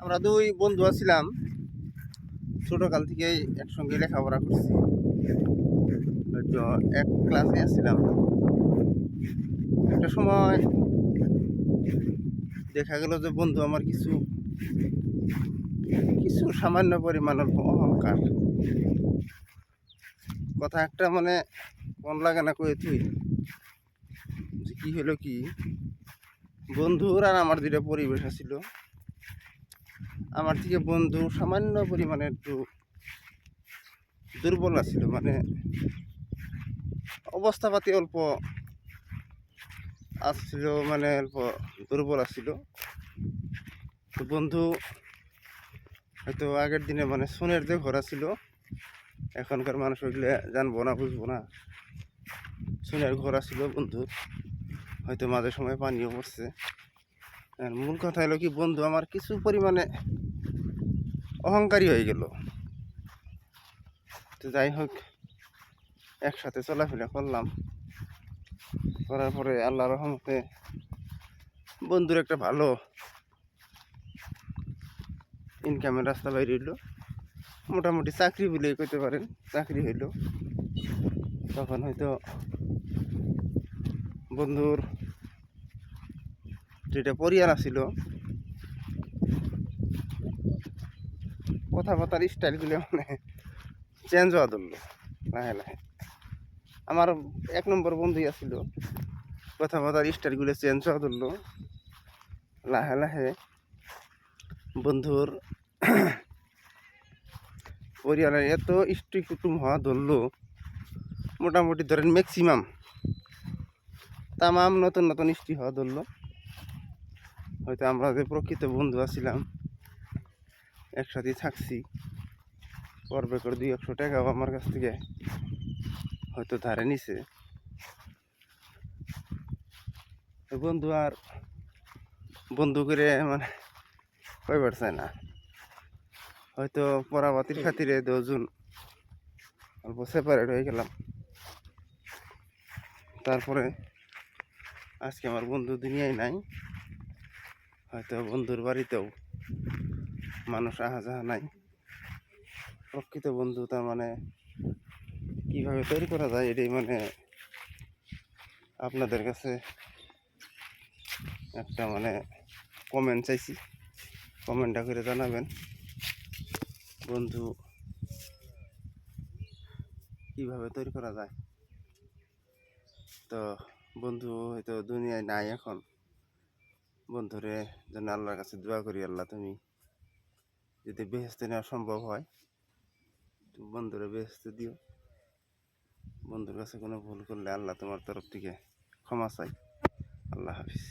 আমরা দুই বন্ধু আছিলাম, ছোটকাল থেকেই একসঙ্গে লেখাপড়া করছি। হয়তো এক ক্লাসে আসছিলাম। একটা সময় দেখা গেল যে বন্ধু আমার কিছু কিছু সামান্য পরিমাণ অল্প অহংকার, কথা একটা মানে মন লাগে না কয়ে তুই যে কি হলো কি, বন্ধুর আর আমার দুইটা পরিবেশ আছিল। আমার থেকে বন্ধু সামান্য পরিমাণে একটু দুর্বল আছিল, মানে অবস্থাপাতি অল্প আসছিল, মানে অল্প দুর্বল আসছিল। তো বন্ধু হয়তো আগের দিনে মানে সোনের যে ঘোরা ছিল, এখনকার মানুষ ওইগুলো জানবো না, বুঝবো না। সোনের ঘোরা ছিল বন্ধুর, হয়তো মাঝে সময় পানিও পড়ছে। আর মূল কথা হলো কি, বন্ধু আমার কিছু পরিমাণে অহংকারী হয়ে গেল। তো যাই হোক, একসাথে চলাফেরা করলাম, করার পরে আল্লাহ রহমতে বন্ধুর একটা ভালো ইনকামের রাস্তা বাইরে হইল। মোটামুটি চাকরি বলেই কইতে পারেন, চাকরি হইল। তখন হয়তো বন্ধুর যেটা পরিবার আছিল, কথাবার্তার স্টাইলগুলো মানে চেঞ্জ হওয়া ধরলো লাহে লাহে। আমার এক নম্বর বন্ধুই আছিল, কথাবার্তার স্টাইলগুলো চেঞ্জ হওয়া ধরলো লাহে লাহে। বন্ধুর পরিবারের এত স্ত্রী কুটুম হওয়া ধরলো, মোটামুটি ধরেন ম্যাক্সিমাম তামাম নতুন নতুন স্ত্রী হওয়া ধরলো। হয়তো আমরা যে প্রকৃত বন্ধু আছিলাম, একসাথে থাকছি, পর্বে করে 200 টাকাও আমার কাছ থেকে হয়তো ধারে নিছে। বন্ধু আর বন্ধু করে মানে কইবার চায় না। হয়তো পরাবাতির খাতিরে 10 জন অল্প সেপারেট হয়ে গেলাম। তারপরে আজকে আমার বন্ধু দুনিয়ায় নাই, হয়তো বন্ধুর বাড়িতেও মানুষ আহা যাহা নাই। প্রকৃত বন্ধু তার মানে কীভাবে তৈরি করা যায়, এটাই মানে আপনাদের কাছে একটা মানে কমেন্ট চাইছি, কমেন্টটা করে জানাবেন বন্ধু কিভাবে তৈরি করা যায়। তো বন্ধু হয়তো দুনিয়ায় নাই এখন, বন্ধুরে যেন আল্লাহর কাছে দোয়া করি, আল্লাহ তুমি যদি বেহেশতে নেওয়া সম্ভব হয় তো বন্ধুরে বেহেশতে দিও। বন্ধুর কাছে কোনো ভুল করলে আল্লাহ তোমার তরফ থেকে ক্ষমা চাই। আল্লাহ হাফিজ।